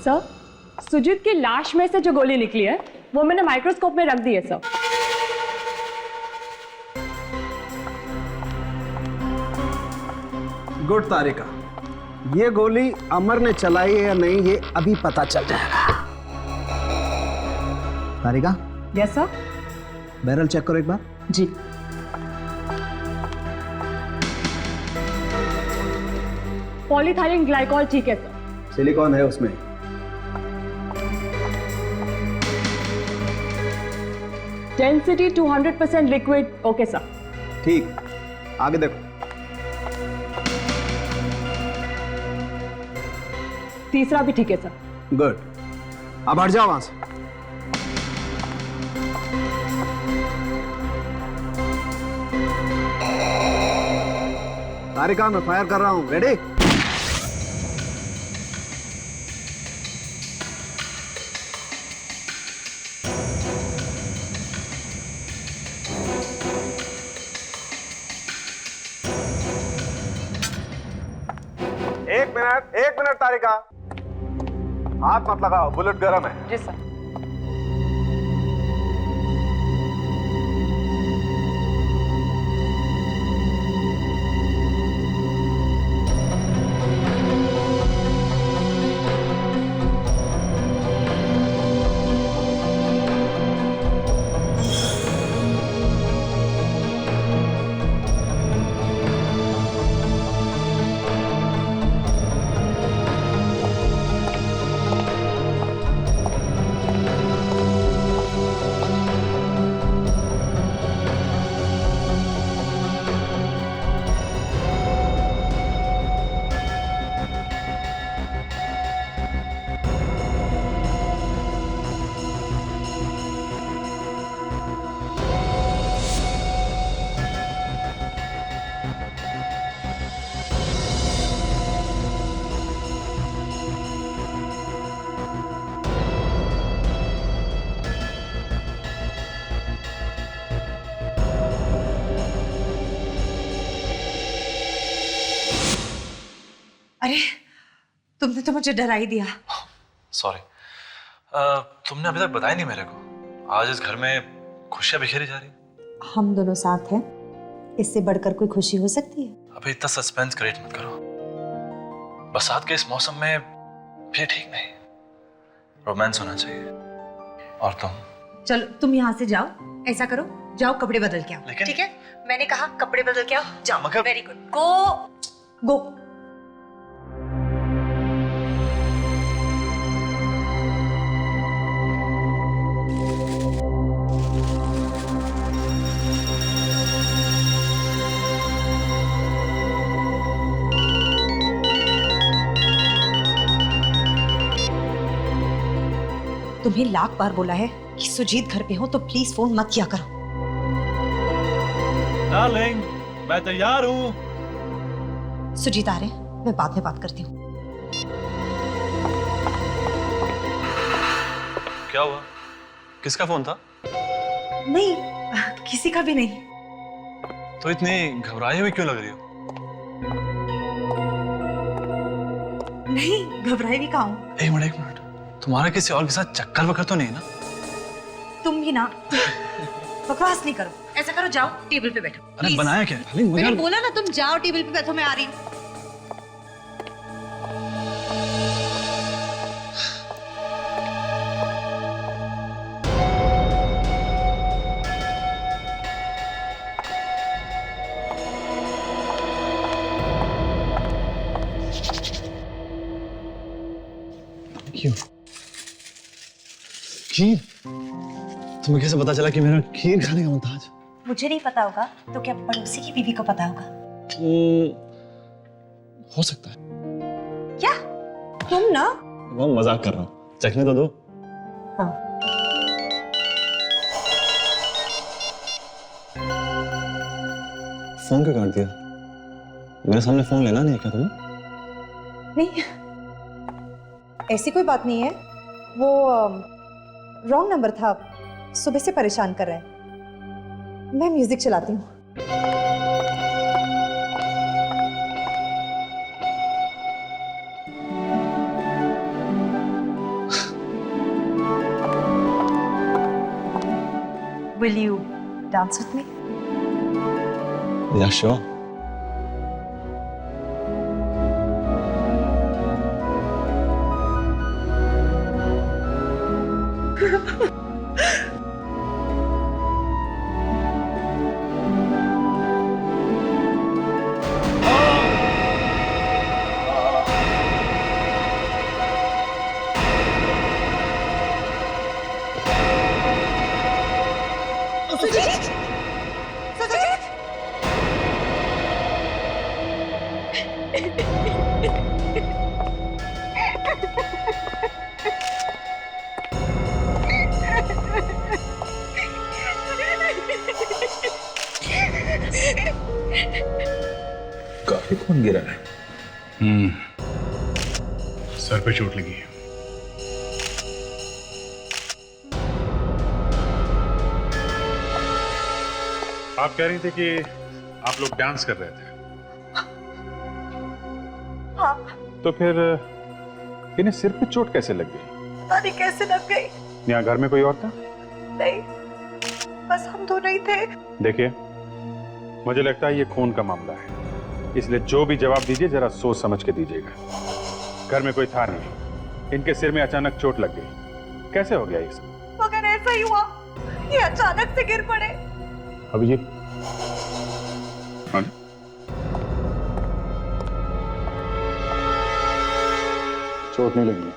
Sir, Sujit की लाश में से जो गोली निकली है वो मैंने माइक्रोस्कोप में रख दी है सर। गुड तारिका, ये गोली अमर ने चलाई है या नहीं ये अभी पता चल जाएगा। Tarika. Yes sir. Barrel check करो एक बार। जी। पॉलीथाइलिन ग्लाइकॉल ठीक है सर। सिलिकॉन है उसमें। Density 200% liquid. Okay sir. ठीक, आगे देखो। तीसरा भी ठीक है सर। गुड, अब हट जाओ वहां से। तारिका, मैं फायर कर रहा हूं, रेडी? एक मिनट तारिका, हाथ मत लगाओ, बुलेट गर्म है। जी सर। अरे, तुमने तो मुझे डरा ही दिया। सॉरी। तुमने अभी तक बताया नहीं मेरे को। आज इस घर में खुशियां बिखेरी जा रही। हम दोनों साथ हैं, इससे बढ़कर कोई खुशी हो सकती है? अभी इतना सस्पेंस क्रिएट मत करो। बरसात के इस मौसम में भी ठीक नहीं, रोमांस होना चाहिए। और तुम? चलो तुम यहाँ से जाओ, ऐसा करो, जाओ कपड़े बदल के आओ। लेकिन ठीक है, मैंने कहा कपड़े बदल के आओ, जाओ। मगर वेरी गुड, गो गो। तुम्हें लाख बार बोला है कि सुजीत घर पे हो तो प्लीज फोन मत किया करो। डार्लिंग, मैं तैयार हूँ। सुजीत आ रहे हैं, मैं बाद में बात करती हूँ। क्या हुआ? किसका फोन था? नहीं, किसी का भी नहीं। तो इतनी घबराई हुई क्यों लग रही हो? नहीं, घबराई भी कहाँ हूँ। एक मिनट, तुम्हारा किसी और के साथ चक्कर वक्कर तो नहीं ना? तुम भी ना बकवास नहीं करो। ऐसा करो, जाओ टेबल पे बैठो। अरे Please. बनाया क्या? मैंने बोला ना, तुम जाओ टेबल पे बैठो, मैं आ रही हूँ। क्यों? खीर? तुम्हें कैसे पता चला कि मेरा खीर खाने का मन था आज? मुझे नहीं पता होगा तो क्या पड़ोसी की बीवी को पता होगा? हो सकता है। क्या? तुम ना? मैं मजाक कर रहा हूँ, चखने तो दो। हाँ। फोन क्यों काट दिया? मेरे सामने फोन लेना नहीं है क्या तुम्हें? नहीं, ऐसी कोई बात नहीं है। वो रॉन्ग नंबर था, सुबह से परेशान कर रहा है। मैं म्यूजिक चलाती हूँ। Will you dance with me? Yeah, sure. Sujit! Sujit! काफी खून गिरा है। सर पे चोट लगी है। आप कह रही थी कि आप लोग डांस कर रहे थे। हाँ, तो फिर इन्हें सिर पे चोट कैसे लग गई? पता नहीं कैसे लग गई। यहाँ घर में कोई और था? नहीं, बस हम दोनों ही थे। देखिए, मुझे लगता है ये खून का मामला है, इसलिए जो भी जवाब दीजिए जरा सोच समझ के दीजिएगा। घर में कोई था नहीं, इनके सिर में अचानक चोट लग गई। कैसे हो गया ये सब? अगर ऐसा ही हुआ, ये अचानक से गिर पड़े। अब ये चोट नहीं लगी है,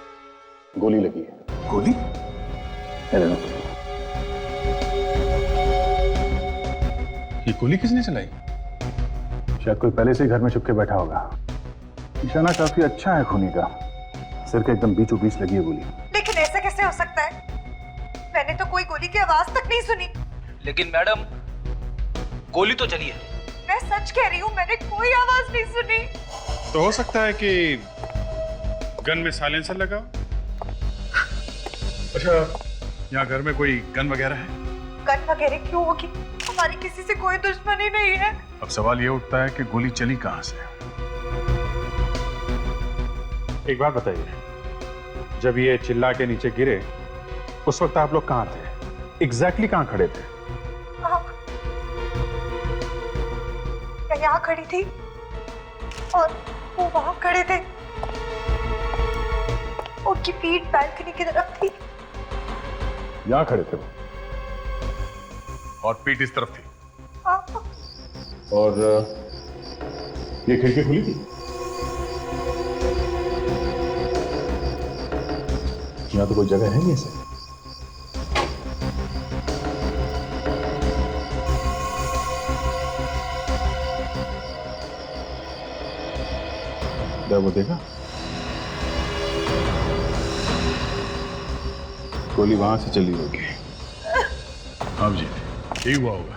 गोली लगी है। गोली? ये गोली किसने चलाई? शायद कोई पहले से ही घर में छुप के बैठा होगा। निशाना काफी अच्छा है खूनी का, सिर के एकदम बीचों बीच लगी है गोली। लेकिन ऐसा कैसे हो सकता है? मैंने तो कोई गोली की आवाज तक नहीं सुनी। लेकिन मैडम, गोली तो चली है। मैं सच कह रही हूँ, मैंने कोई आवाज नहीं सुनी। तो हो सकता है कि गन में साइलेंसर लगा हो। अच्छा, यहाँ घर में कोई गन वगैरह है? गन वगैरह क्यों होगी? हमारी किसी से कोई दुश्मनी नहीं है। अब सवाल ये उठता है कि गोली चली कहाँ से? एक बात बताइए, जब ये चिल्ला के नीचे गिरे उस वक्त आप लोग कहाँ थे? एग्जैक्टली कहाँ खड़े थे? मैं यहाँ खड़ी थी और वो वहां खड़े थे। उनकी पीठ बालकनी की तरफ थी। यहाँ खड़े थे वो, और पीठ इस तरफ थी। हाँ। और ये खिड़की खुली थी? यहाँ तो कोई जगह है नहीं ऐसे। क्या वो देखा? गोली वहां से चली होगी। हाँ जी, यही हुआ होगा।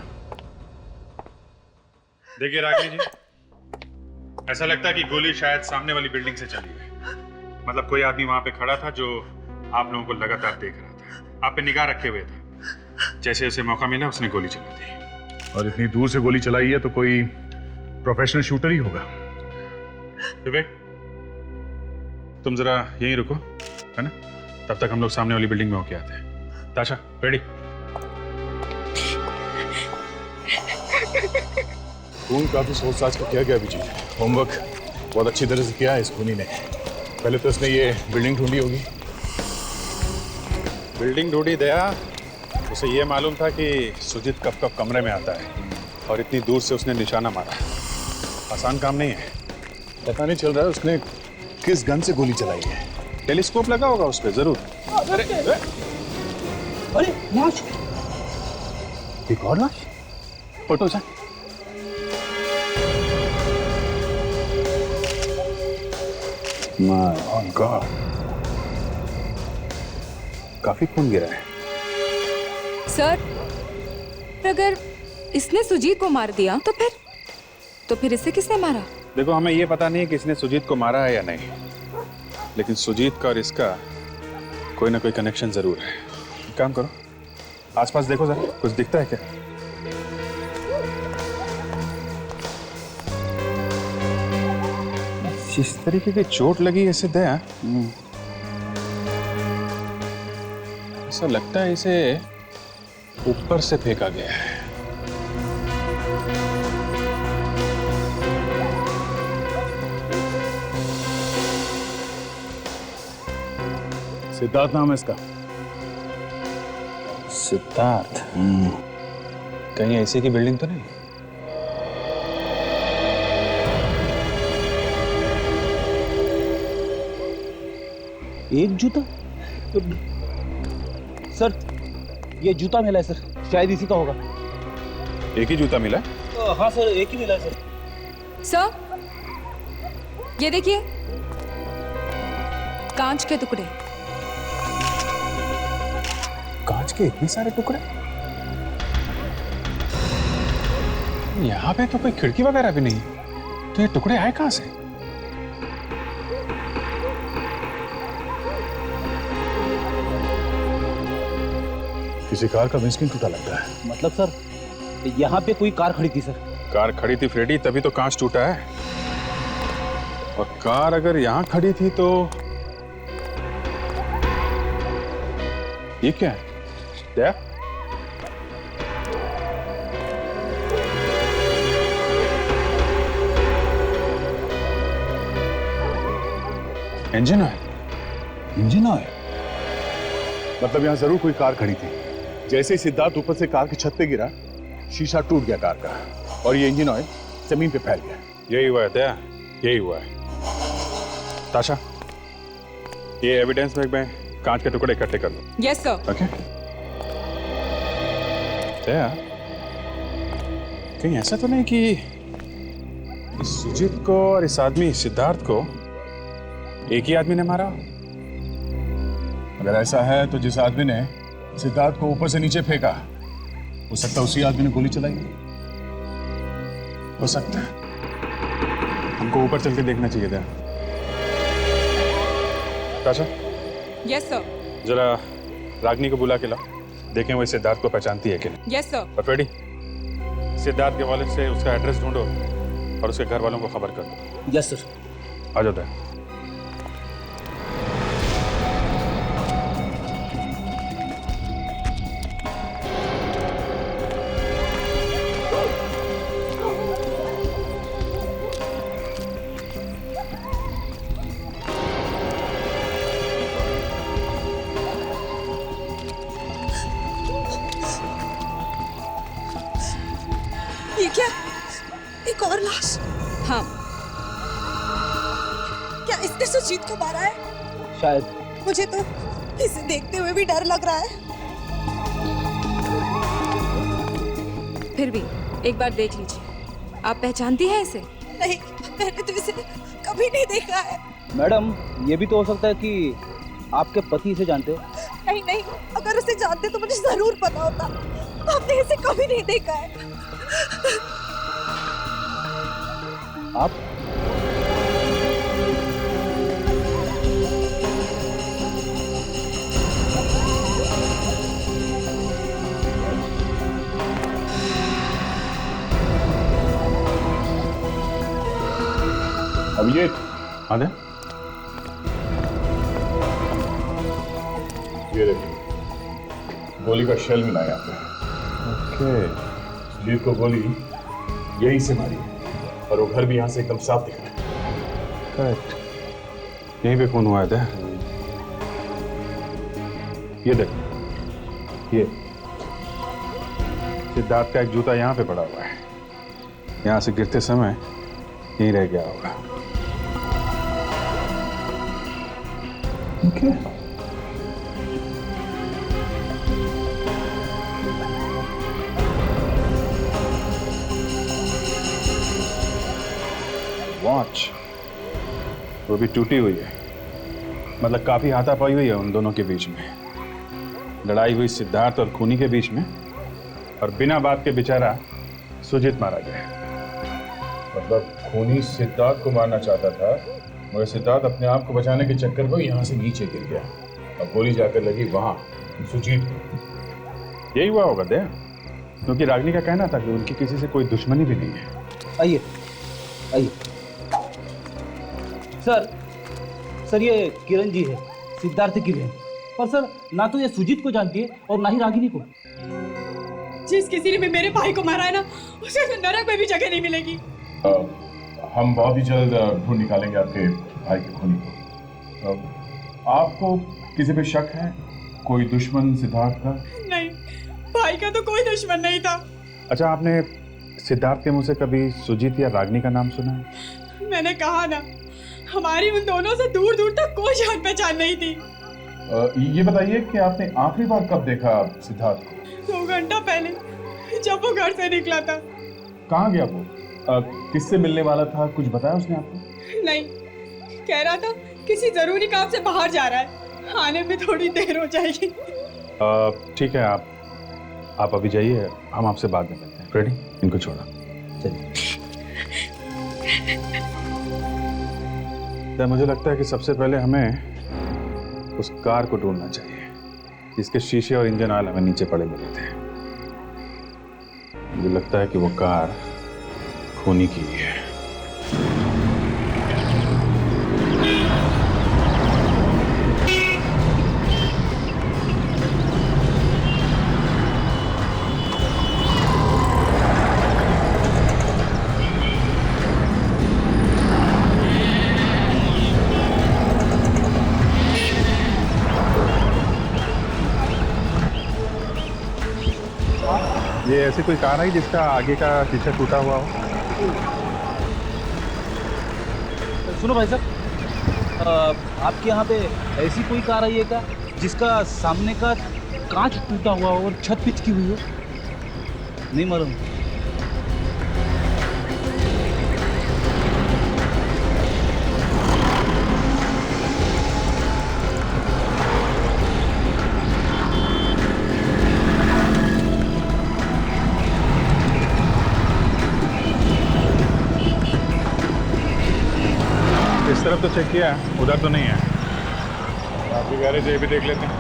देखिए रागिनी जी, ऐसा लगता है कि गोली शायद सामने वाली बिल्डिंग से चली है। मतलब कोई आदमी वहां पे खड़ा था जो आप लोगों को लगातार देख रहा था, आप पे निगाह रखे हुए था। जैसे उसे मौका मिला उसने गोली चला दी। और इतनी दूर से गोली चलाई है तो कोई प्रोफेशनल शूटर ही होगा। विवेक, तुम जरा यहीं रुको, है ना? तब तक हम लोग सामने वाली बिल्डिंग में होके आते हैं। ताशा, रेडी? खून काफी सोच साच कर किया गया अभिजीत। होमवर्क बहुत अच्छी तरह से किया है इस खूनी ने। पहले तो उसने ये बिल्डिंग ढूंढी होगी। बिल्डिंग ढूंढी दया, उसे ये मालूम था कि सुजीत कब कब कमरे में आता है और इतनी दूर से उसने निशाना मारा। आसान काम नहीं है। पता नहीं चल रहा है उसने किस गन से गोली चलाई है। टेलीस्कोप लगा होगा उस पर जरूर। अरे लाश! एक और लाश? फोटो से माय गॉड, काफी खून गिरा है। सर, अगर इसने सुजीत को मार दिया तो फिर इसे किसने मारा? देखो, हमें ये पता नहीं कि इसने सुजीत को मारा है या नहीं, लेकिन सुजीत का और इसका कोई ना कोई कनेक्शन जरूर है। एक काम करो, आसपास देखो जरा, कुछ दिखता है क्या? जिस तरीके की चोट लगी इसे दया, ऐसा लगता है इसे ऊपर से फेंका गया है। सिद्धार्थ नाम है इसका। सिद्धार्थ। कहीं ऐसी की बिल्डिंग तो नहीं? एक जूता? सर ये जूता मिला है सर, शायद इसी का होगा। एक ही जूता मिला है? हाँ सर, एक ही मिला है सर। सर ये देखिए, कांच के टुकड़े। कांच के इतने सारे टुकड़े? यहाँ पे तो कोई खिड़की वगैरह भी नहीं, तो ये टुकड़े आए कहाँ से? किसी कार का विंडस्क्रीन टूटा लगता है। मतलब सर यहाँ पे कोई कार खड़ी थी सर। कार खड़ी थी फ्रेडी, तभी तो कांच टूटा है। और कार अगर यहाँ खड़ी थी तो ये क्या है? क्या? Engine oil. इंजन ऑयल मतलब यहाँ जरूर कोई कार खड़ी थी। जैसे ही सिद्धार्थ ऊपर से कार की छत पे गिरा, शीशा टूट गया कार का और ये इंजन ऑयल जमीन पे फैल गया। यही हुआ है दया, यही हुआ है। ताशा, ये एविडेंस में कांच के टुकड़े इकट्ठे कर लो। Yes sir. ओके। दया, कहीं ऐसा तो नहीं कि इस सुजीत को और इस आदमी सिद्धार्थ को एक ही आदमी ने मारा? अगर ऐसा है तो जिस आदमी ने सिद्धार्थ को ऊपर से नीचे फेंका, हो सकता है उसी आदमी ने गोली चलाई। हो सकता है। हमको ऊपर चल के देखना चाहिए था। ताशा, यस सर। जरा रागिनी को बुला के लाओ, देखें वो सिद्धार्थ को पहचानती है कि नहीं। Yes sir. और फ्रेडी, सिद्धार्थ के वॉलेट से उसका एड्रेस ढूंढो और उसके घर वालों को खबर कर दो। Yes sir. आ जाओ दया। ये क्या? एक और लाश? हाँ क्या इसने सुजीत को मारा है? शायद। मुझे तो इसे देखते हुए भी डर लग रहा है। फिर भी एक बार देख लीजिए। आप पहचानती हैं इसे? नहीं, मैंने तो इसे कभी नहीं देखा है। मैडम ये भी तो हो सकता है कि आपके पति इसे जानते हो। नहीं नहीं, अगर उसे जानते तो मुझे जरूर पता होता। आपने इसे कभी नहीं देखा है। आप? अब ये आधे ये देखिए, गोली का शेल मिला यहाँ पे। ओके, सुजीत को गोली यहीं से मारी है और वो घर भी यहाँ से एकदम साफ दिख रहा है। करेक्ट, यहीं पे खून हुआ है। ये देखो, ये सिद्धार्थ का एक जूता यहाँ पे पड़ा हुआ है। यहाँ से गिरते समय यहीं रह गया होगा। Okay. वॉच वो भी टूटी हुई है, मतलब काफी हाथापाई हुई है उन दोनों के बीच में। लड़ाई हुई सिद्धार्थ और खूनी के बीच में, और बिना बात के बेचारा सुजीत मारा गया। मतलब खूनी सिद्धार्थ को मारना चाहता था, मगर सिद्धार्थ अपने आप को बचाने के चक्कर में यहाँ से नीचे गिर गया और गोली जाकर लगी वहां सुजीत को। यही हुआ होगा दया, क्योंकि रागिनी का कहना था कि उनकी किसी से कोई दुश्मनी भी नहीं है। आइए आइए। सर ये किरण जी है, सिद्धार्थ की बहन। पर सर ना तो ये सुजीत को जानती है और ना ही रागिनी को। जिस किसी ने भी मेरे भाई को मारा है ना, उसे तो नरक में भी जगह नहीं मिलेगी। हम बहुत ही जल्द ढूंढ निकालेंगे आपके भाई के खूनी को। आपको किसी पे शक है? कोई दुश्मन सिद्धार्थ का? नहीं, भाई का तो कोई दुश्मन नहीं था। अच्छा, आपने सिद्धार्थ के मुंह से कभी सुजीत या रागनी का नाम सुना है? मैंने कहा ना, हमारी उन दोनों से दूर दूर तक कोई जान पहचान नहीं थी। ये बताइए कि आपने आखिरी बार कब देखा सिद्धार्थ को? 2 घंटा पहले, जब वो घर से निकला था। कहाँ गया वो? किससे मिलने वाला था? कुछ बताया उसने आपको? नहीं, कह रहा था किसी जरूरी काम से बाहर जा रहा है, आने में थोड़ी देर हो जाएगी। ठीक है, आप अभी जाइए, हम आपसे बाद में मिलते हैं। रेडी? इनको छोड़ा। चलिए। तो मुझे लगता है कि सबसे पहले हमें उस कार को ढूंढना चाहिए जिसके शीशे और इंजन ऑयल हमें नीचे पड़े मिले थे। मुझे लगता है कि वो कार खूनी की ही है। ये ऐसी कोई कार है जिसका आगे का शीशा टूटा हुआ हो? सुनो भाई साहब, आपके यहाँ पे ऐसी कोई कार आई है क्या जिसका सामने का कांच टूटा हुआ हो और छत पिचकी हुई हो? नहीं मालूम। इस तरफ तो चेक किया, उधर तो नहीं है। आपकी गैरेज ये भी देख लेते हैं।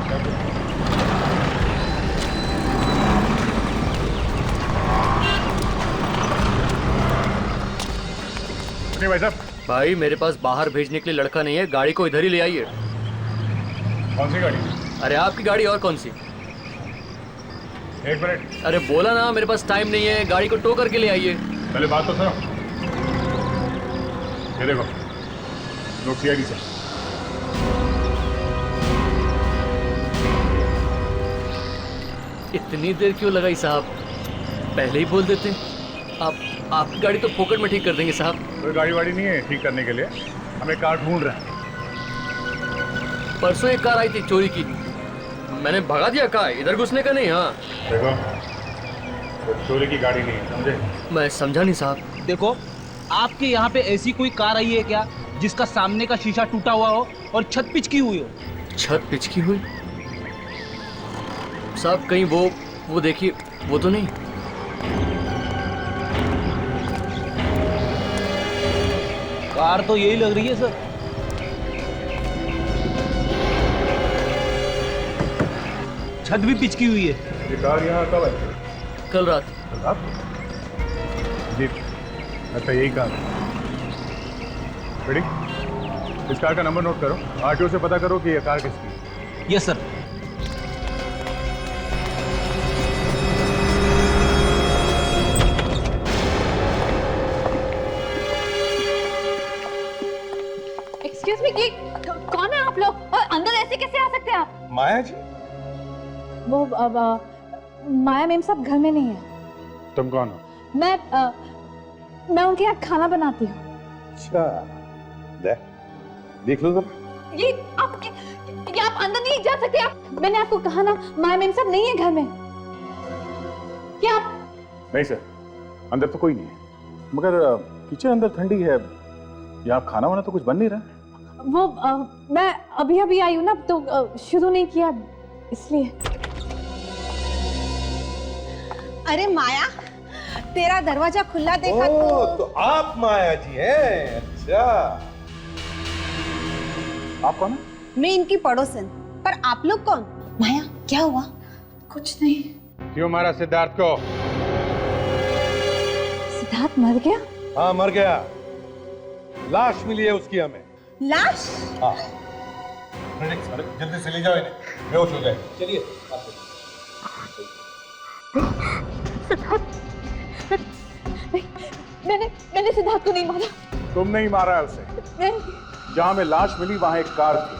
नहीं भाई साहब। भाई मेरे पास बाहर भेजने के लिए लड़का नहीं है, गाड़ी को इधर ही ले आइए। कौन सी गाड़ी? अरे आपकी गाड़ी और कौन सी? एक मिनट। अरे बोला ना, मेरे पास टाइम नहीं है, गाड़ी को टो करके ले आइए। पहले बात तो सुनो। ये देखो, नोट सीआईडी से। इतनी देर क्यों लगाई साहब? पहले ही बोल देते। आपकी गाड़ी तो फोकट में ठीक कर देंगे साहब। कोई गाड़ी वाड़ी नहीं है ठीक करने के लिए, हमें कार ढूंढ रहे हैं। परसों एक कार आई थी चोरी की, मैंने भगा दिया। कहा इधर घुसने का नहीं। हाँ देखो, तो चोरी की गाड़ी नहीं है, समझे? मैं समझा नहीं साहब। देखो, आपके यहाँ पे ऐसी कोई कार आई है क्या जिसका सामने का शीशा टूटा हुआ हो और छत पिचकी हुई हो? छत पिचकी हुई? साहब कहीं वो देखिए, वो तो नहीं। कार तो यही लग रही है सर। छत भी पिचकी हुई है। ये कार यहाँ कब आई? कल रात। जी, अच्छा यही कार। रेडी? इस कार का नंबर नोट करो, आरटीओ से पता करो कि ये कार किसकी है। Yes sir. एक्सक्यूज मी, ये कौन है आप लोग और अंदर ऐसे कैसे आ सकते हैं आप? माया जी? वो माया मैम साहब घर में नहीं है। तुम कौन हो? मैं उनके यहाँ खाना बनाती हूँ। अच्छा, देख लो जरा। ये आप अंदर नहीं जा सकते। आप, मैंने आपको कहा ना, माया मैम साहब नहीं है घर में। क्या आप? नहीं सर, अंदर तो कोई नहीं है, मगर किचन अंदर ठंडी है, यहाँ खाना वाना तो कुछ बन नहीं रहा। वो मैं अभी आई हूँ ना, तो शुरू नहीं किया इसलिए। अरे माया, तेरा दरवाजा खुला देखा तो आप माया जी हैं? अच्छा, आप कौन? मैं इनकी पड़ोसन। पर आप लोग कौन? माया, क्या हुआ? कुछ नहीं। क्यों मारा सिद्धार्थ को? सिद्धार्थ मर गया? हाँ मर गया, लाश मिली है उसकी हमें। लाश? हाँ, जल्दी से ले जाओ इन्हें, बेहोश हो जाए। चलिए। मैंने सिद्धार्थ को नहीं मारा। तुम नहीं मारा है उसे। नहीं। जहां में लाश मिली वहां एक कार थी,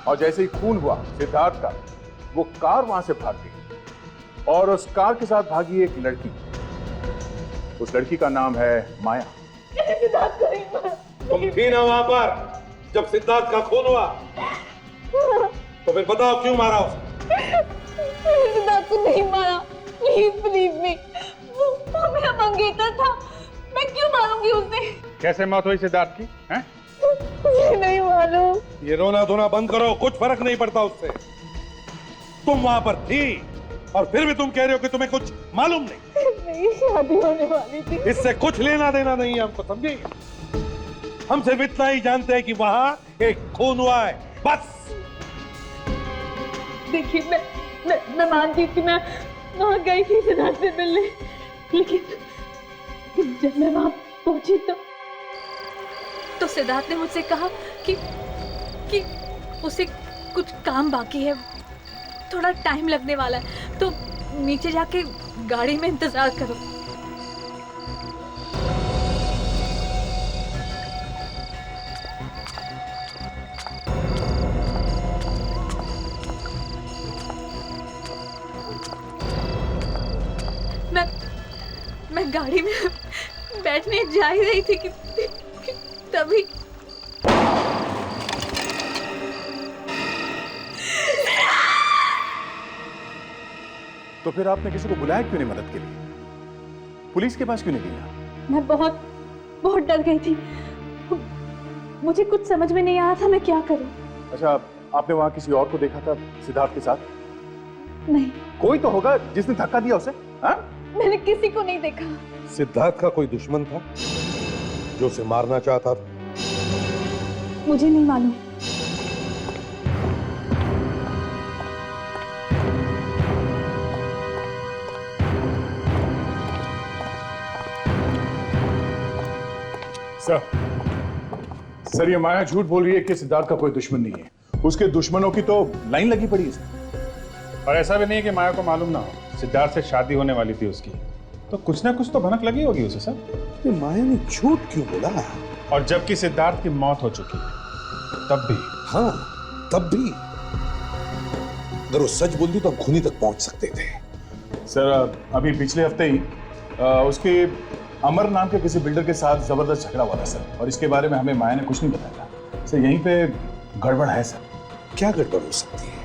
और जैसे ही खून हुआ सिद्धार्थ का, वो कार वहां से भाग गई और उस कार के साथ भागी एक लड़की। उस लड़की का नाम है माया। सिद्धार्थ को नहीं मारा। तुम थी ना वहां पर जब सिद्धार्थ का खून हुआ, तो फिर बताओ क्यों मारा उसे? सिद्धार्थ को नहीं मारा। प्लीज बिलीव मी, वो मेरा मंगेतर था। मैं क्यों मारूंगी उसे? कैसे मौत हुई सिद्धार्थ की? हैं? मुझे नहीं मालूम। ये रोना धोना बंद करो, कुछ फर्क नहीं पड़ता उससे। तुम वहां पर थी और फिर भी तुम कह रहे हो कि तुम्हें कुछ मालूम नहीं। मेरी शादी होने वाली थी। इससे कुछ लेना देना नहीं है हमको, समझे? हम सिर्फ इतना ही जानते हैं कि वहां एक खून हुआ है, बस। देखिए, मैं मानती थी, मैं वहां गई थी सिद्धार्थ से मिलने, लेकिन जब मैं वहां पहुंची तो सिद्धार्थ ने मुझसे कहा कि उसे कुछ काम बाकी है, थोड़ा टाइम लगने वाला है, तो नीचे जाके गाड़ी में इंतजार करो। मैं गाड़ी में बैठने जा ही रही थी कि तभी तो फिर आपने किसी को बुलाया क्यों नहीं मदद के लिए? पुलिस के पास क्यों नहीं गया? मैं बहुत डर गई थी। मुझे कुछ समझ में नहीं आ रहा था मैं क्या करूं। अच्छा, आपने वहां किसी और को देखा था सिद्धार्थ के साथ? नहीं। कोई तो होगा जिसने धक्का दिया उसे। हाँ? मैंने किसी को नहीं देखा। सिद्धार्थ का कोई दुश्मन था जो उसे मारना चाहता था? मुझे नहीं मालूम। सर, ये माया झूठ बोल रही है कि सिद्धार्थ का कोई दुश्मन नहीं है। उसके दुश्मनों की तो लाइन लगी पड़ी है सर। और ऐसा भी नहीं कि माया को मालूम ना हो सिद्धार्थ से शादी होने वाली थी उसकी, तो कुछ ना कुछ तो भनक लगी होगी उसे सर। माया ने झूठ क्यों बोला? और जबकि सिद्धार्थ की मौत हो चुकी है तब भी। हाँ, तब भी अगर वो सच बोलती तो हम खूनी तक पहुंच सकते थे। सर, अभी पिछले हफ्ते ही उसके अमर नाम के किसी बिल्डर के साथ जबरदस्त झगड़ा हुआ था सर, और इसके बारे में हमें माया ने कुछ नहीं बताया था सर। यहीं पे गड़बड़ है सर। क्या गड़बड़ हो सकती है?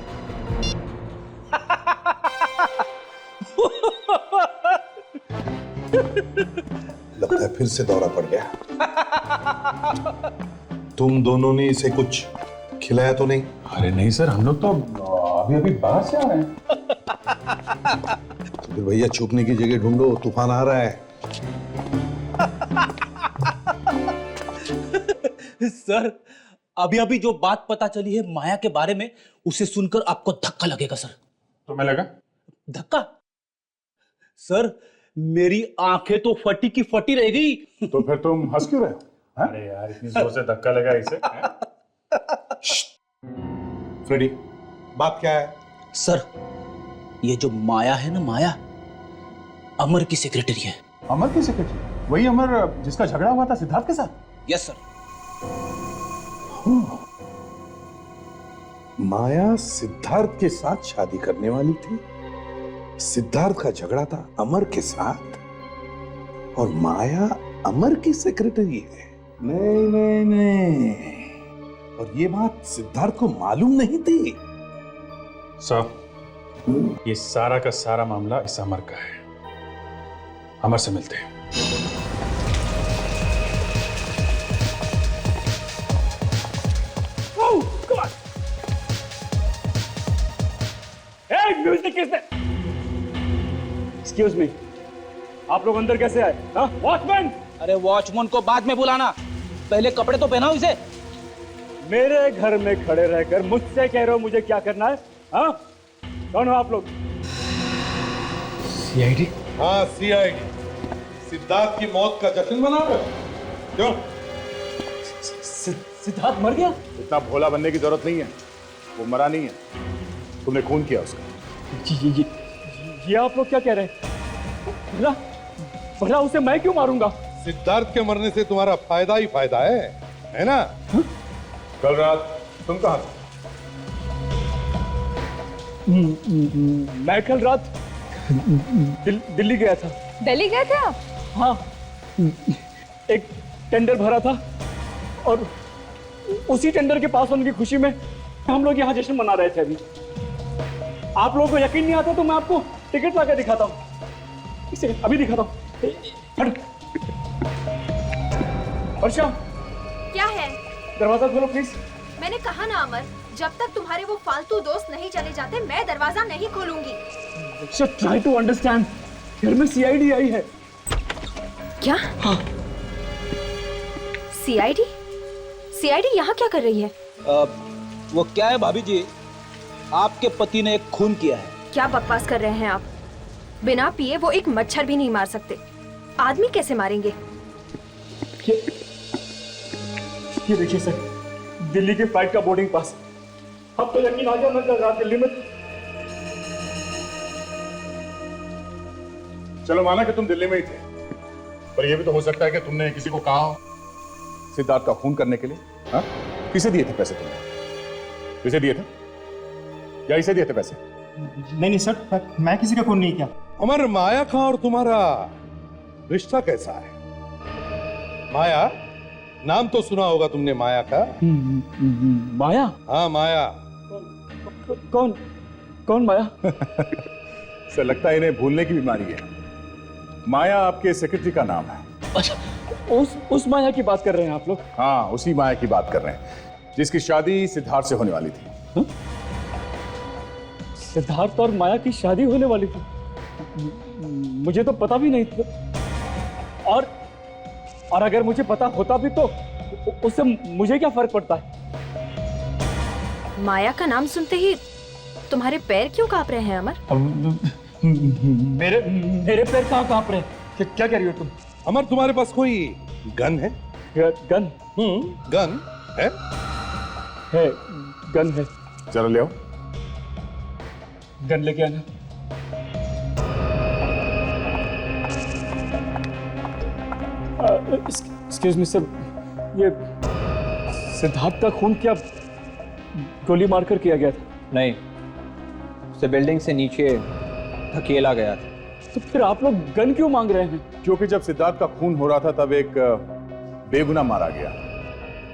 लगता है फिर से दौरा पड़ गया। तुम दोनों ने इसे कुछ खिलाया तो नहीं? अरे नहीं सर, हम लोग तो अभी बाहर से आ रहे हैं। तो फिर भैया छुपने की जगह ढूंढो, तूफान आ रहा है। सर, अभी जो बात पता चली है माया के बारे में, उसे सुनकर आपको धक्का लगेगा सर। तुम्हें लगा धक्का? सर, मेरी आंखें तो फटी की फटी रह गई। तो फिर तुम हंस क्यों रहे हो? अरे यार, इतनी जोर से धक्का लगा इसे। फ्रेडी, बात क्या है? सर, ये जो माया है ना, माया अमर की सेक्रेटरी है। अमर की सेक्रेटरी? वही अमर जिसका झगड़ा हुआ था सिद्धार्थ के साथ? Yes sir. माया सिद्धार्थ के साथ शादी करने वाली थी। सिद्धार्थ का झगड़ा था अमर के साथ, और माया अमर की सेक्रेटरी है। नहीं नहीं नहीं, और ये बात सिद्धार्थ को मालूम नहीं थी। सर, ये सारा का सारा मामला इस अमर का है। अमर से मिलते हैं। म्यूजिक किसने? एक्सक्यूज मी, आप लोग अंदर कैसे आए? हाँ, वॉचमैन! अरे वॉचमैन को बाद में बुलाना, पहले कपड़े तो पहनाओ इसे। मेरे घर में खड़े रहकर मुझसे कह रहे हो मुझे क्या करना है? हाँ, कौन हो आप लोग? सीआईडी? हाँ, सीआईडी। सिद्धार्थ की मौत का जश्न मना रहे हो? क्यों? सिद्धार्थ मर गया? इतना भोला बनने की जरूरत नहीं है, वो मरा नहीं है, तुमने खून किया उसका। ये आप लोग क्या कह रहे हैं? भला उसे मैं क्यों मारूंगा? सिद्धार्थ के मरने से तुम्हारा फायदा ही फायदा है ना? कल रात तुम कहाँ थे? मैं कल रात दिल्ली गया था। दिल्ली गए थे आप? हाँ, एक टेंडर भरा था और उसी टेंडर के पास होने की खुशी में हम लोग यहाँ जश्न मना रहे थे। अभी आप लोगों को यकीन नहीं आता तो मैं आपको टिकट लाकर दिखाता हूँ। इसे अभी दिखाता हूँ। वर्षा, क्या है? दरवाजा खोलो प्लीज। मैंने कहा ना अमर, जब तक तुम्हारे वो फालतू दोस्त नहीं चले जाते मैं दरवाजा नहीं खोलूंगी। वर्षा, ट्राई टू अंडरस्टैंड। घर में सीआईडी आई है। क्या? हाँ। सीआईडी? सीआईडी यहाँ क्या कर रही है? वो क्या है भाभी जी, आपके पति ने एक खून किया है। क्या बकवास कर रहे हैं आप? बिना पिए वो एक मच्छर भी नहीं मार सकते, आदमी कैसे मारेंगे? ये देखिए सर, दिल्ली के फ्लाइट का बोर्डिंग पास। अब तो यकीन आ गया मैं कल रात दिल्ली में। चलो माना कि तुम दिल्ली में ही थे, पर यह भी तो हो सकता है कि तुमने किसी को कहा हो सिद्धार्थ का खून करने के लिए। हाँ, किसे दिए थे पैसे तुमने? किसे दिए थे या इसे दिए थे पैसे? नहीं सर, मैं किसी का खून नहीं किया। अमर, माया का और तुम्हारा रिश्ता कैसा है? माया, नाम तो सुना होगा तुमने माया का। माया? हाँ, माया। कौन माया? सर, लगता है इन्हें भूलने की बीमारी है। माया आपके सेक्रेटरी का नाम है। अच्छा, उस माया की बात कर रहे हैं आप लोग? हाँ, उसी माया की बात कर रहे हैं जिसकी शादी सिद्धार्थ से होने वाली थी। हा? सिद्धार्थ और माया की शादी होने वाली थी? मुझे तो पता भी नहीं था। और अगर मुझे पता होता भी तो उससे मुझे क्या फर्क पड़ता है? माया का नाम सुनते ही तुम्हारे पैर क्यों कांप रहे हैं अमर? मेरे पैर कहाँ कांप रहे हैं? क्या कह रही हो तुम? अमर, तुम्हारे पास कोई गन है? गन? गन है? है, गन है। चलो ले आओ। गन लेके आना। एक्सक्यूज मी सर, ये सिद्धार्थ का खून क्या गोली मारकर किया गया था? नहीं, उसे बिल्डिंग से नीचे धकेला गया था। तो फिर आप लोग गन क्यों मांग रहे हैं? क्योंकि जब सिद्धार्थ का खून हो रहा था तब एक बेगुनाह मारा गया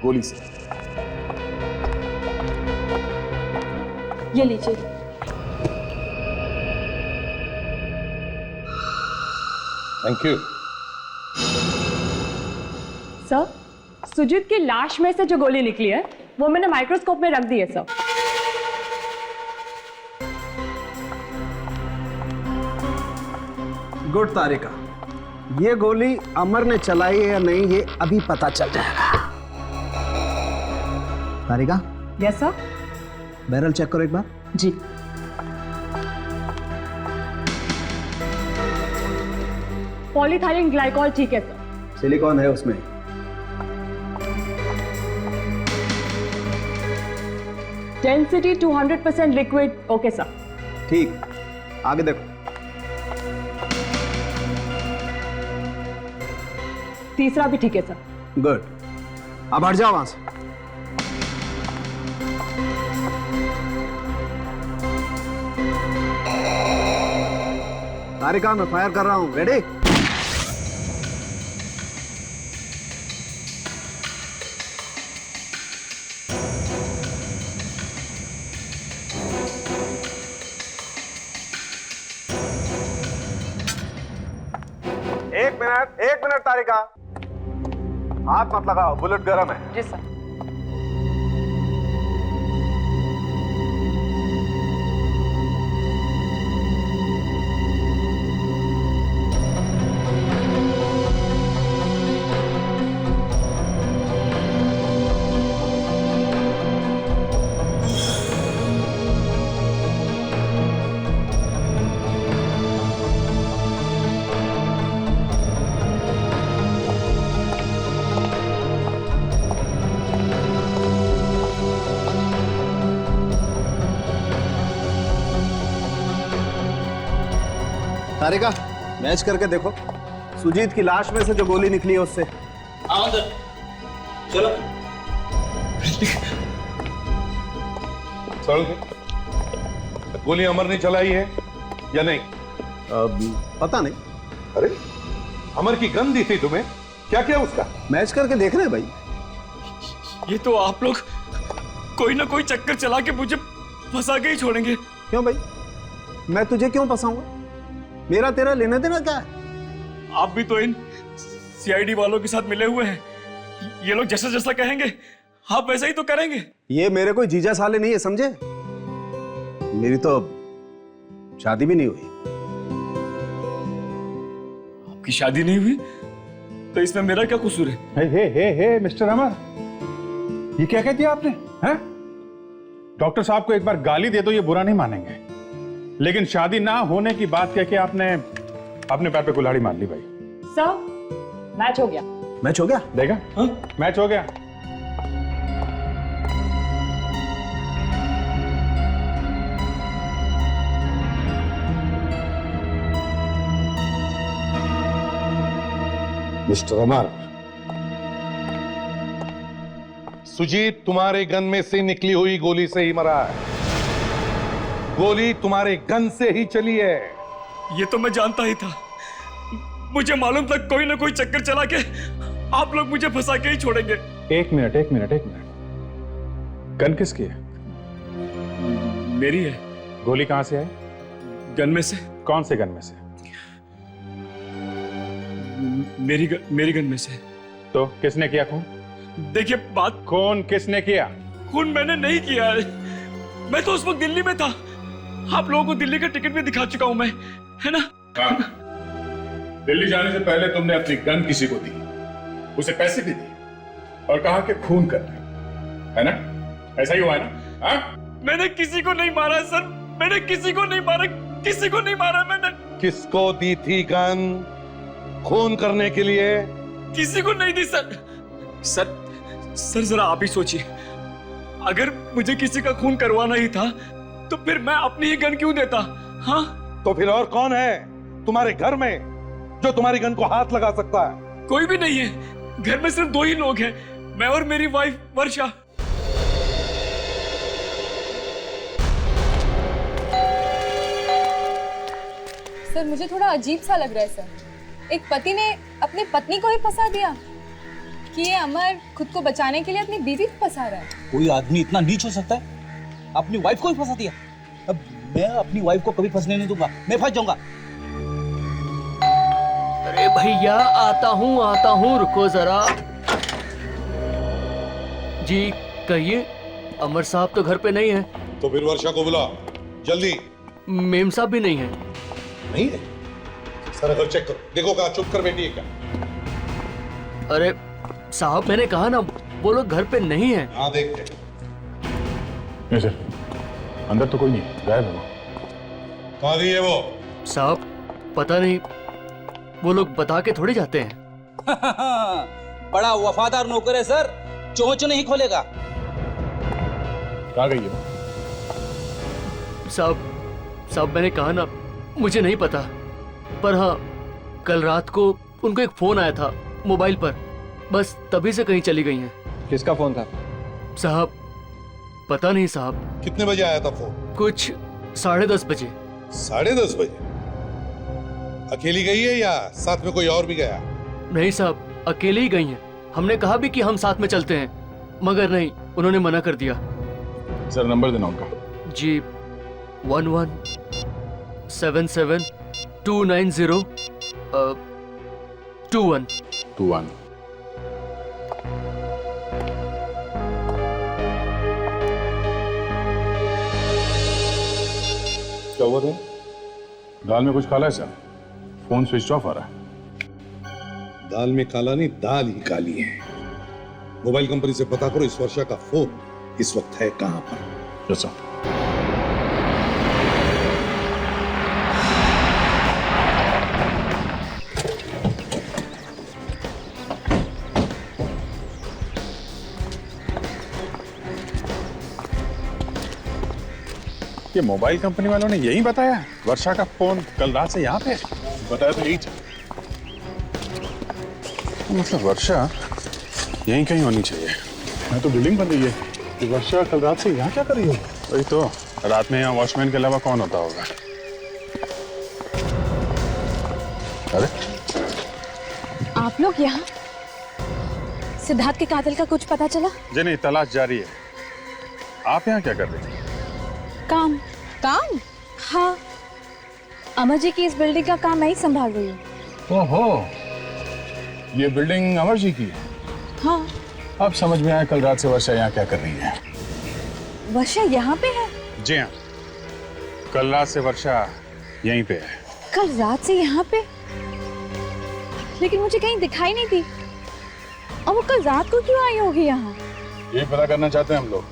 गोली से। ये लीजिए। Thank you. सर, सुजीत की लाश में से जो गोली निकली है वो मैंने माइक्रोस्कोप में रख दी है सर। गुड तारिका, ये गोली अमर ने चलाई है या नहीं ये अभी पता चल जाएगा। Tarika? Yes sir. Barrel check करो एक बार। जी। पॉलीथाइलिन ग्लाइकॉल ठीक है सर। सिलिकॉन है उसमें। Density 200% liquid. Okay sir. ठीक, आगे देखो। तीसरा भी ठीक है सर। गुड, अब हट जाओ वहां से। तारिका, मैं फायर कर रहा हूं। रेडी? एक मिनट तारिका, हाथ मत लगाओ, बुलेट गर्म है। जी सर। तारिका, मैच करके देखो, सुजीत की लाश में से जो गोली निकली है उससे। आओ अंदर, चलो। गोली अमर ने चलाई है या नहीं? पता नहीं। अरे अमर की गन दी थी तुम्हें, क्या क्या उसका? मैच करके देख रहे हैं भाई। ये तो आप लोग कोई ना कोई चक्कर चला के मुझे फंसा के ही छोड़ेंगे। क्यों भाई, मैं तुझे क्यों फंसाऊंगा? मेरा तेरा लेना देना क्या है? आप भी तो इन सीआईडी वालों के साथ मिले हुए हैं। ये लोग जैसा जैसा कहेंगे आप वैसा ही तो करेंगे। ये मेरे कोई जीजा साले नहीं है, समझे? मेरी तो शादी भी नहीं हुई। आपकी शादी नहीं हुई तो इसमें मेरा क्या कसूर है? हे मिस्टर अमर, ये क्या कह दिया आपने? हैं? डॉक्टर साहब को एक बार गाली दे दो, ये बुरा नहीं मानेंगे, लेकिन शादी ना होने की बात कह के आपने अपने पैर पे कुल्हाड़ी मार ली भाई। सर, मैच हो गया। मैच हो गया? देखा? हाँ? मैच हो गया। मिस्टर अमर, सुजीत तुम्हारे गन में से निकली हुई गोली से ही मरा है। गोली तुम्हारे गन से ही चली है। ये तो मैं जानता ही था। मुझे मालूम था कोई ना कोई चक्कर चला के आप लोग मुझे फंसा के ही छोड़ेंगे। एक मिनट। गन किसकी है? मेरी है। गोली कहां से आई? गन में से। कौन से गन में से? मेरी गन में से। तो किसने किया खून? देखिए बात, खून किसने किया? खून मैंने नहीं किया है। मैं तो उस वक्त दिल्ली में था। आप लोगों को दिल्ली का टिकट भी दिखा चुका हूं मैं, है ना? दिल्ली जाने से पहले तुमने अपनी गन किसी को दी, उसे पैसे भी दिए और कहा कि खून कर रहे, है ना? ऐसा ही हुआ है ना? हाँ? मैंने किसी को नहीं मारा सर, मैंने किसी को नहीं मारा, किसी को नहीं मारा मैंने। किसको दी थी गन? खून करने के लिए? किसी को नहीं दी सर। सर जरा आप ही सोचिए, अगर मुझे किसी का खून करवाना ही था तो फिर मैं अपनी ही गन क्यों देता? हाँ? तो फिर और कौन है तुम्हारे घर में जो तुम्हारी गन को हाथ लगा सकता है? कोई भी नहीं है। घर में सिर्फ 2 ही लोग हैं, मैं और मेरी वाइफ वर्षा। सर मुझे थोड़ा अजीब सा लग रहा है सर। एक पति ने अपनी पत्नी को ही फंसा दिया कि ये अमर खुद को बचाने के लिए अपनी बीवी को फंसा रहा है। कोई आदमी इतना नीच हो सकता है? अपनी वाइफ को ही फंसा दिया। अब मैं अपनी वाइफ को कभी फंसने नहीं दूंगा, मैं फंस जाऊंगा। अरे भैया आता हूँ, रुको जरा। जी कहिए, अमर साहब तो घर पे नहीं है। तो फिर वर्षा को बुला जल्दी। मेम साहब भी नहीं है। नहीं है? सर घर चेक करो, देखो कहाँ चुप कर बैठी है क्या? अरे साहब मैंने कहा ना, वो लोग घर पे नहीं है। हाँ देखते। नहीं सर, अंदर तो कोई नहीं है, गायब है वो। कहाँ गई है वो? साहब पता नहीं, वो लोग बता के थोड़ी जाते हैं। बड़ा वफादार नौकर है सर, चोंच नहीं खोलेगा। कहाँ गई है वो? साहब मैंने कहा ना, मुझे नहीं पता, पर हाँ कल रात को उनको एक फोन आया था मोबाइल पर, बस तभी से कहीं चली गई हैं। किसका फोन था? साहब पता नहीं साहब। कितने बजे आया था फोन? कुछ 10:30 बजे। 10:30 बजे? अकेली गई है या साथ में कोई और भी गया? नहीं साहब, अकेले ही गई हैं। हमने कहा भी कि हम साथ में चलते हैं, मगर नहीं, उन्होंने मना कर दिया। सर नंबर देना उनका। जी 1177 290 21। क्या हुआ था? दाल में कुछ काला है सर, फोन स्विच ऑफ आ रहा है। दाल में काला नहीं, दाल ही काली है। मोबाइल कंपनी से पता करो इस वर्षा का फोन इस वक्त है कहां पर। जैसा ये मोबाइल कंपनी वालों ने यही बताया वर्षा का फोन कल रात से यहाँ पे बताया तो यही था। मतलब वर्षा यहीं कहीं होनी चाहिए। मैं तो बिल्डिंग बन रही है कि वर्षा कल रात से यहाँ क्या कर रही हो? वही तो, रात में यहाँ वॉचमैन के अलावा कौन होता होगा? अरे आप लोग यहाँ? सिद्धार्थ के कातिल का कुछ पता चला? जी नहीं, तलाश जारी है। आप यहाँ क्या कर रहे हैं? काम। काम? हाँ, अमर जी की इस बिल्डिंग का काम मैं ही संभाल रही हूँ। ओहो, ये बिल्डिंग अमर जी की है? हाँ। अब समझ में आया कल रात से वर्षा यहाँ क्या कर रही है। वर्षा यहाँ पे है? जी हाँ, कल रात से वर्षा यहीं पे है। कल रात से यहाँ पे? लेकिन मुझे कहीं दिखाई नहीं दी। और वो कल रात को क्यों आई होगी यहाँ? ये पता करना चाहते हैं हम लोग,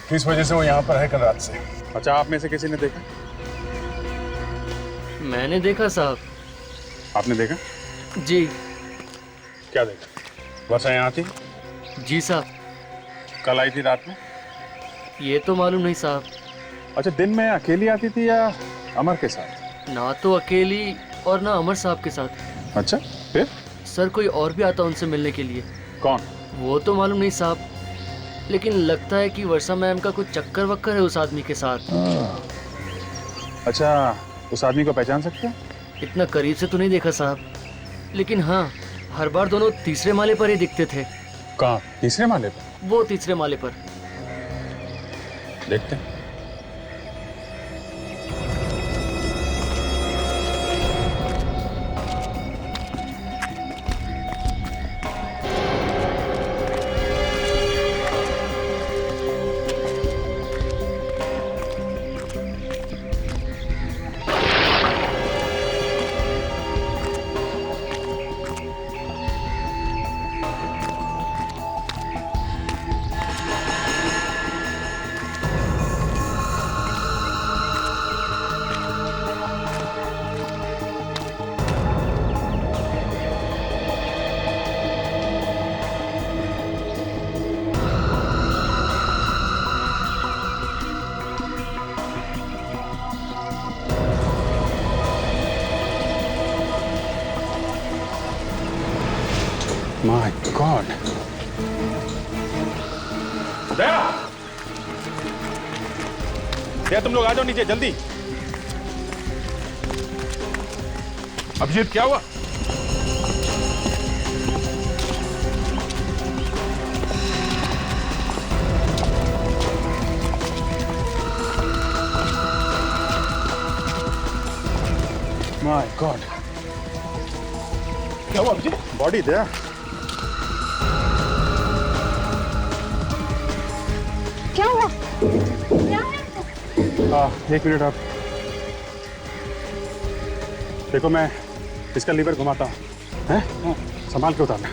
किस वजह से वो यहाँ पर है कल रात से। अच्छा, आप में से किसी ने देखा? मैंने देखा साहब। आपने देखा? जी। क्या देखा? वर्षा यहाँ थी? जी साहब। कल आई थी रात में? ये तो मालूम नहीं साहब। अच्छा, दिन में अकेली आती थी या अमर के साथ? ना तो अकेली और ना अमर साहब के साथ। अच्छा, फिर? सर कोई और भी आता उनसे मिलने के लिए। कौन? वो तो मालूम नहीं साहब, लेकिन लगता है कि वर्षा मैम का कुछ चक्कर वक्कर है उस आदमी के साथ। अच्छा, उस आदमी को पहचान सकते हैं? इतना करीब से तो नहीं देखा साहब, लेकिन हाँ, हर बार दोनों तीसरे माले पर ही दिखते थे। कहाँ? तीसरे माले पर? वो तीसरे माले पर। देखते हैं। My God! दया! दया, तुम लोग आ जाओ नीचे जल्दी। अभिजीत, क्या हुआ? My God! क्या हुआ अभिजीत? बॉडी दया। क्या हुआ? क्या है? एक मिनट आप देखो, मैं इसका लीवर घुमाता हूँ, हैं? संभाल के उतारना।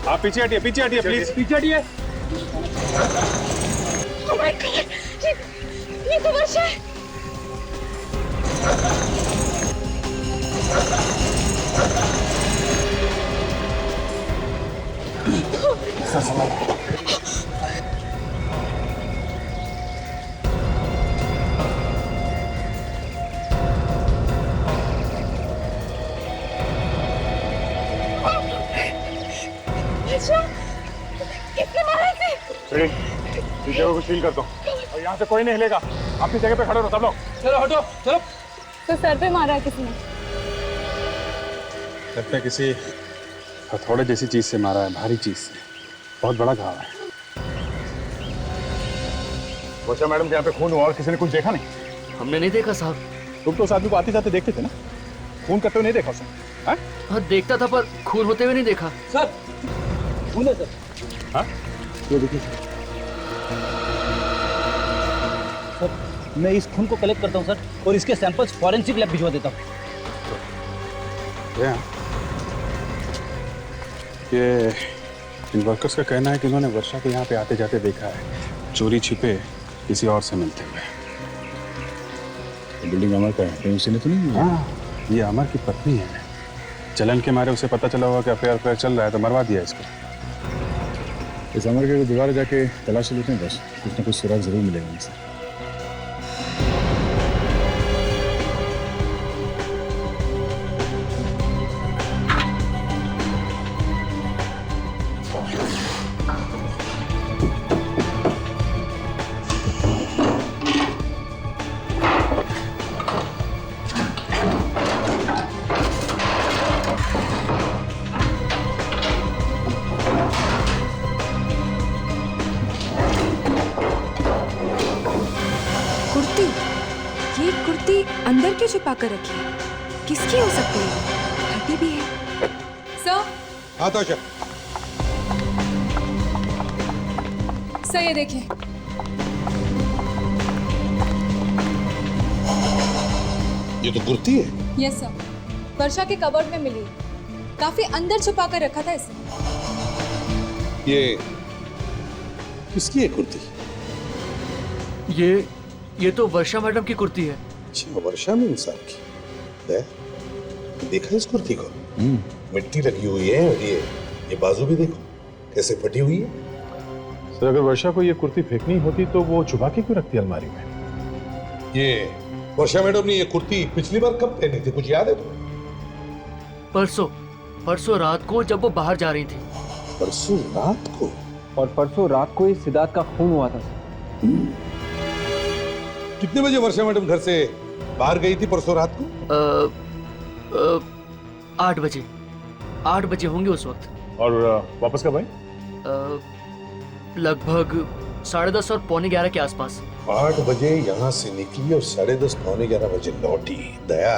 आप पीछे हटिए, पीछे हटिए प्लीज, पीछे हटिए। Oh my God! ये तो वर्षा है। किसने मारा इसे? इस जगह को सील कर दो और यहाँ से कोई नहीं हिलेगा। आपकी जगह पे खड़े रहो सब लोग। चलो हटो, चलो। तो सर पे मारा है किसी ने? लगता है किसी हथौड़े जैसी चीज से मारा है, भारी चीज से। बहुत बड़ा घाव है। वर्षा मैडम के यहाँ पे खून हुआ और किसी ने कुछ देखा नहीं? हमने नहीं देखा साहब। तुम तो उस आदमी को आते जाते देखते थे ना, खून करते हुए नहीं देखा उसने? हाँ देखता था, पर खून होते हुए नहीं देखा। सर खून है सर। हाँ, ये देखिए सर, मैं इस खून को कलेक्ट करता हूँ सर, और इसके सैंपल्स फॉरेंसिक लैब भिजवा देता हूँ। ये इन वर्कर्स का कहना है कि उन्होंने वर्षा को यहाँ पे आते जाते देखा है, चोरी छिपे किसी और से मिलते हुए। बिल्डिंग अमर का है, कहीं उसी ने तो नहीं? हाँ, ये अमर की पत्नी है। जलन के मारे उसे पता चला होगा कि अफेयर चल रहा है तो मरवा दिया इसको। इस अमर के दोबारा जाके तलाश लेते हैं, बस कुछ ना कुछ सुराग जरूर मिलेगा इनसे। अंदर क्यों छुपा कर रखी है? किसकी हो सकती है? फटी भी है। सर। हाँ तो सर ये देखिए। ये तो कुर्ती है। यस सर, वर्षा के कबर्ड में मिली। काफी अंदर छुपा कर रखा था इसे। ये किसकी है कुर्ती? ये तो वर्षा मैडम की कुर्ती है। अच्छा, वर्षा में इंसान की। देखा इस कुर्ती को? मिट्टी लगी हुई है और ये बाजू भी देखो कैसे फटी हुई है। सर अगर वर्षा को ये कुर्ती फेंकनी होती तो वो छुपा के क्यों रखती अलमारी में? ये वर्षा मैडम ने ये कुर्ती पिछली बार कब पहनी थी, कुछ याद है तुम्हें? परसों रात को जब वो बाहर जा रही थी। परसों रात को? और परसों रात को ही सिद्धार्थ का खून हुआ था। कितने बजे वर्षा मैडम घर से बाहर गई थी परसों रात को? 8 बजे होंगे उस वक्त। और वापस कब आई? लगभग 10:30 और 11:15 के आसपास। 8 बजे यहाँ से निकली और 10:30 पौने 11 बजे लौटी। दया,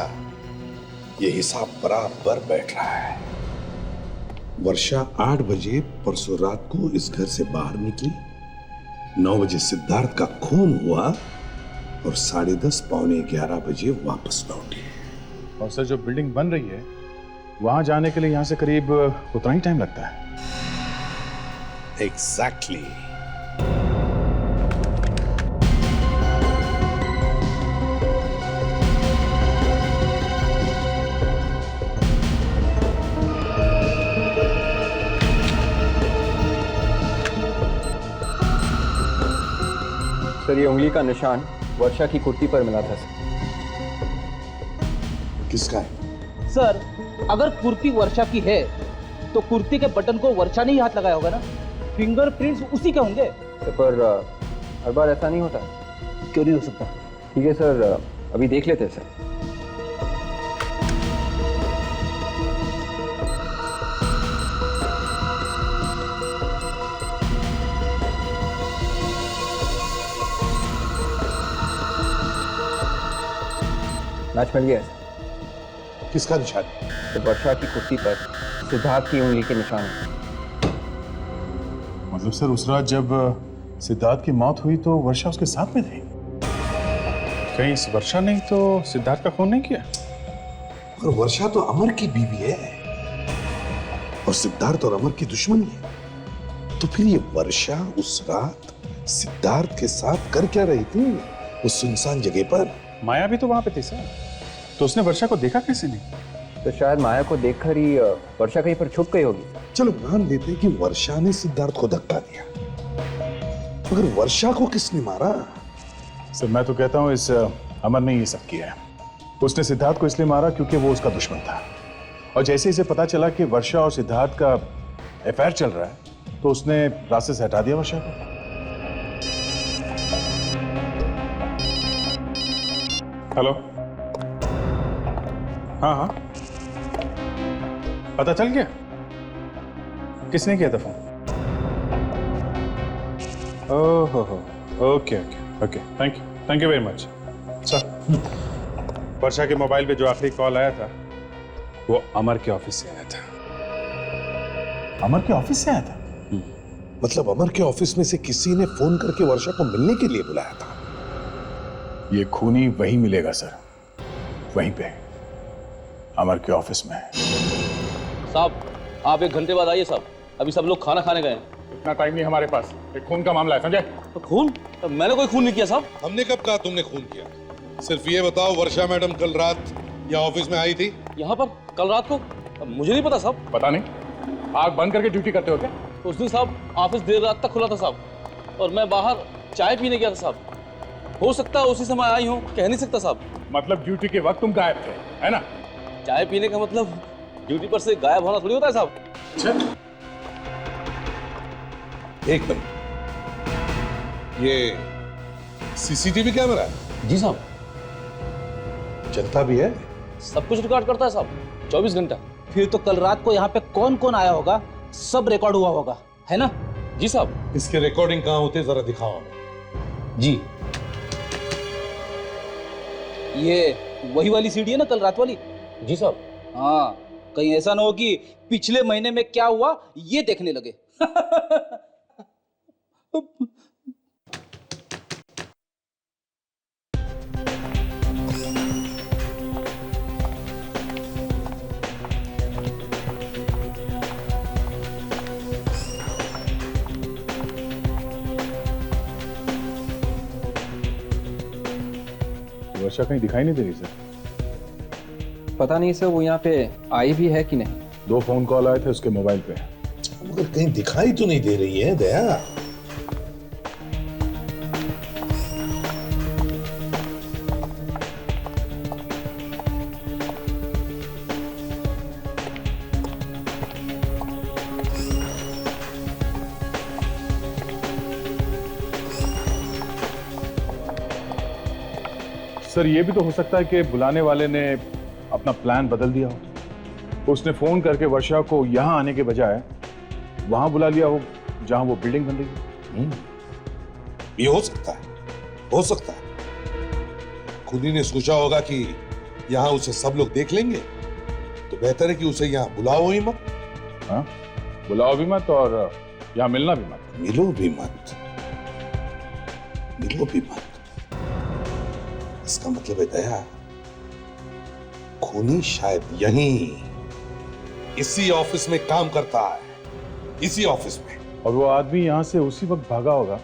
ये हिसाब बराबर बैठ रहा है। वर्षा 8 बजे परसों रात को इस घर से बाहर निकली, 9 बजे सिद्धार्थ का खून हुआ और 10:30 पौने 11 बजे वापस लौटी। और सर जो बिल्डिंग बन रही है वहां जाने के लिए यहाँ से करीब उतना ही टाइम लगता है। एग्जैक्टली। सर ये उंगली का निशान वर्षा की कुर्ती पर मिला था। किसका है? सर अगर कुर्ती वर्षा की है तो कुर्ती के बटन को वर्षा ने ही हाथ लगाया होगा ना। फिंगरप्रिंट्स उसी के होंगे। पर हर बार ऐसा नहीं होता। क्यों नहीं हो सकता? ठीक है सर, अभी देख लेते हैं सर। मैच मिल गया है। किसका निशान? तो वर्षा की कुर्ती पर सिद्धार्थ की उंगली के निशान है। मतलब सर उस रात जब सिद्धार्थ की मौत हुई तो वर्षा उसके साथ में थी? कहीं इस वर्षा ने तो सिद्धार्थ का खून नहीं किया? और वर्षा तो अमर की बीवी है और सिद्धार्थ और अमर की दुश्मनी है। तो फिर ये वर्षा उस रात सिद्धार्थ के साथ कर क्या रही थी उस सुनसान जगह पर? माया भी तो वहां पे थी सर, तो उसने वर्षा को देखा कैसे नहीं? तो शायद माया को देखकर ही वर्षा कहीं पर छुप गई होगी। चलो मान लेते हैं कि वर्षा ने सिद्धार्थ को धक्का दिया, मगर वर्षा को किसने मारा? सर मैं तो कहता हूँ इस अमर ने ये सब किया है। उसने सिद्धार्थ को इसलिए मारा क्योंकि वो उसका दुश्मन था, और जैसे इसे पता चला कि वर्षा और सिद्धार्थ का अफेयर चल रहा है तो उसने रास्ते से हटा दिया वर्षा को। हेलो, हाँ हाँ, पता चल गया किसने किया था phone? Oh ho, okay okay okay, thank you very much sir. Varsha के मोबाइल पे जो आखिरी कॉल आया था वो अमर के ऑफिस से आया था। अमर के ऑफिस से आया था? मतलब अमर के ऑफिस में से किसी ने फोन करके वर्षा को मिलने के लिए बुलाया था? ये खूनी वहीं मिलेगा सर, वहीं पे अमर के ऑफिस में। साहब आप 1 घंटे बाद आइए साहब, अभी सब लोग खाना खाने गए। इतना टाइम नहीं हमारे पास, एक खून का मामला है समझे? तो खून? तो मैंने कोई खून नहीं किया साहब। हमने कब कहा तुमने खून किया? सिर्फ ये बताओ वर्षा मैडम कल रात यहाँ ऑफिस में आई थी? यहाँ पर कल रात को? मुझे नहीं पता साहब। पता नहीं, आग बंद करके ड्यूटी करते हो क्या? उस दिन साहब ऑफिस देर रात तक खुला था साहब, और मैं बाहर चाय पीने गया था साहब। हो सकता है उसी समय आई हूँ, कह नहीं सकता साहब। मतलब ड्यूटी के वक्त तुम गायब थे, है ना? चाय पीने का मतलब ड्यूटी पर से गायब होना थोड़ी होता है साहब। एक मिनट, ये सीसीटीवी कैमरा है? जी साहब। चलता भी है? सब कुछ रिकॉर्ड करता है साहब, 24 घंटा। फिर तो कल रात को यहाँ पे कौन कौन आया होगा सब रिकॉर्ड हुआ होगा, है ना? जी साहब। इसके रिकॉर्डिंग कहाँ होते, जरा दिखाओ हमें। जी, ये वही वाली सीडी है ना, कल रात वाली? जी साहब। हाँ, कहीं ऐसा ना हो कि पिछले महीने में क्या हुआ ये देखने लगे। वर्षा कहीं दिखाई नहीं दे रही सर। पता नहीं सर, वो यहाँ पे आई भी है कि नहीं। 2 फोन कॉल आए थे उसके मोबाइल पे। मगर कहीं दिखाई तो नहीं दे रही है दया। सर ये भी तो हो सकता है कि बुलाने वाले ने अपना प्लान बदल दिया हो। उसने फोन करके वर्षा को यहां आने के बजाय वहां बुला लिया हो जहां वो बिल्डिंग बन रही है। ये हो सकता है, हो सकता है। खुदी ने सोचा होगा कि यहां उसे सब लोग देख लेंगे, तो बेहतर है कि उसे यहां बुलाओ ही मत। हाँ, बुलाओ भी मत और यहां मिलना भी मत। मिलो भी मत, मिलो भी मत। इसका मतलब है दया, खूनी शायद यहीं इसी ऑफिस में काम करता है, इसी ऑफिस में। और वो आदमी यहां से उसी वक्त भागा होगा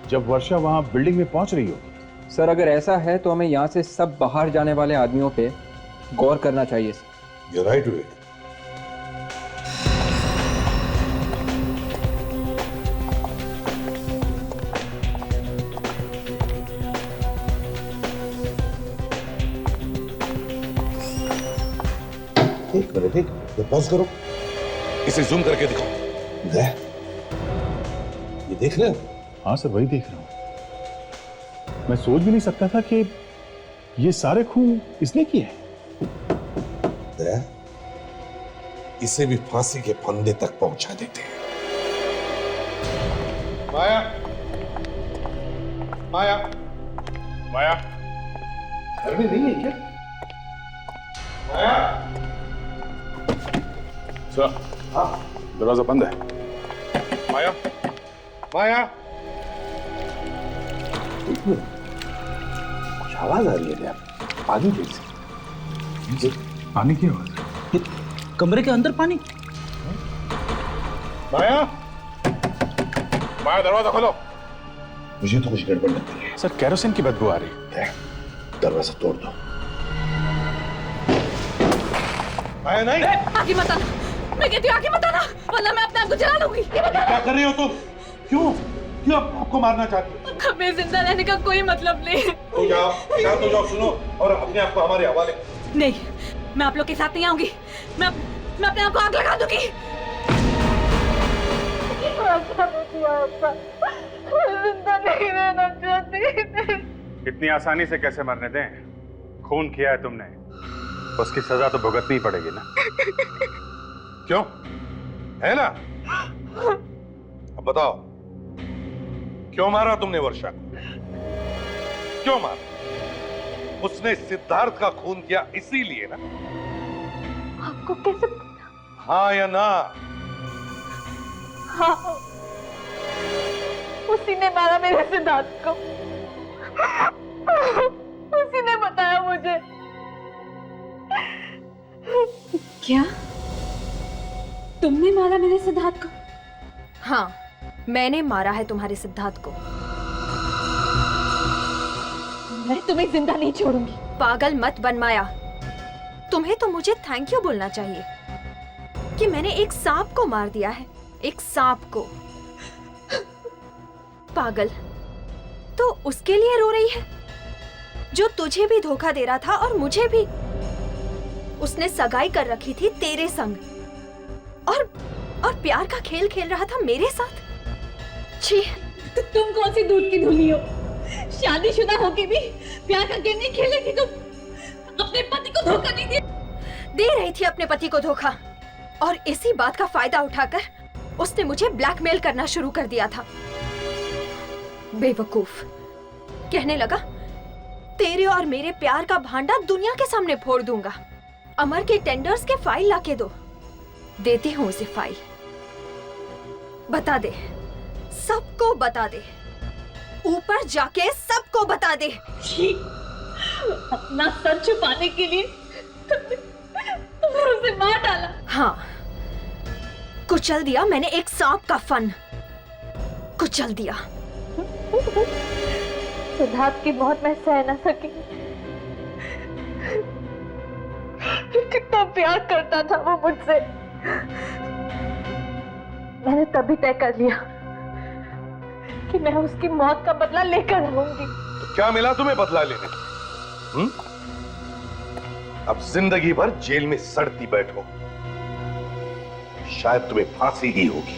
जब वर्षा वहां बिल्डिंग में पहुंच रही होगी। सर अगर ऐसा है तो हमें यहाँ से सब बाहर जाने वाले आदमियों पे गौर करना चाहिए सर। You're right, Vivek. एक मिनट, पॉज करो, इसे जूम करके दिखाओ। ये देख रहे हो? हाँ सर, वही देख रहा हूं। मैं सोच भी नहीं सकता था कि ये सारे खून इसने किए हैं। दया, इसे भी फांसी के फंदे तक पहुंचा देते हैं। माया, माया, माया घर में नहीं है क्या? माया, सर, हाँ, दरवाजा बंद है। माया, माया, कुछ आवाज आ रही है क्या? पानी कैसे? पानी की आवाज? कमरे के अंदर पानी? माया, माया दरवाजा खोलो। मुझे तो कुछ गड़बड़ लगती है। सर केरोसिन की बदबू आ रही है। दरवाजा तोड़ दो। माया नहीं, आगे मत आना, मैं कहती हूँ आगे मत आना, वरना मैं अपने आप को जला लूंगी। क्या कर रही हो तुम? क्यों क्यों आपको मारना चाहती हो? हमें जिंदा रहने का कोई मतलब नहीं। तो जाओ, शांत हो जाओ, सुनो और अपने आप को हमारे हवाले। नहीं, मैं आप लोग के साथ नहीं आऊंगी। मैं अपने आप को आग लगा दूंगी। जिंदा नहीं रहना चाहती। इतनी आसानी से कैसे मरने दें? खून किया है तुमने, उसकी सजा तो भुगतनी पड़ेगी ना। क्यों, है ना? अब बताओ, क्यों मारा तुमने वर्षा को? क्यों मारा? उसने सिद्धार्थ का खून किया इसीलिए ना? आपको कैसे? हाँ या ना? हाँ, उसी ने मारा मेरे सिद्धार्थ को। उसी ने बताया मुझे। क्या तुमने मारा मेरे सिद्धार्थ को? हाँ, मैंने मारा है तुम्हारे सिद्धार्थ को। मैं तुम्हें जिंदा नहीं छोड़ूंगी। पागल मत बन माया, तुम्हें तो मुझे थैंक यू बोलना चाहिए। कि मैंने एक सांप को मार दिया है, एक सांप को। पागल, तो उसके लिए रो रही है जो तुझे भी धोखा दे रहा था और मुझे भी। उसने सगाई कर रखी थी तेरे संग और प्यार का खेल खेल रहा था मेरे साथ। छी, तुम कौन सी दूध की धुली हो? शादीशुदा होके भी प्यार का गेम नहीं खेलेगी तुम? अपने पति को धोखा नहीं दे रही थी अपने पति को धोखा, और इसी बात का फायदा उठाकर उसने मुझे ब्लैकमेल करना शुरू कर दिया था। बेवकूफ, कहने लगा तेरे और मेरे प्यार का भांडा दुनिया के सामने फोड़ दूंगा। अमर के टेंडर्स के फाइल लाके दो। देती हूँ उसे फाइल। बता दे, सबको बता दे, ऊपर जाके सबको बता दे। अपना सर छुपाने के लिए तुमने उसे मार डाला। हाँ, कुचल दिया मैंने एक सांप का फन, कुचल दिया। सिद्धार्थ की मौत मैं सह न सकी। कितना प्यार करता था वो मुझसे। मैंने तभी तय कर लिया कि मैं उसकी मौत का बदला लेकर रहूंगी। तो क्या मिला तुम्हें बदला लेने? अब जिंदगी भर जेल में सड़ती बैठो, शायद तुम्हें फांसी ही होगी।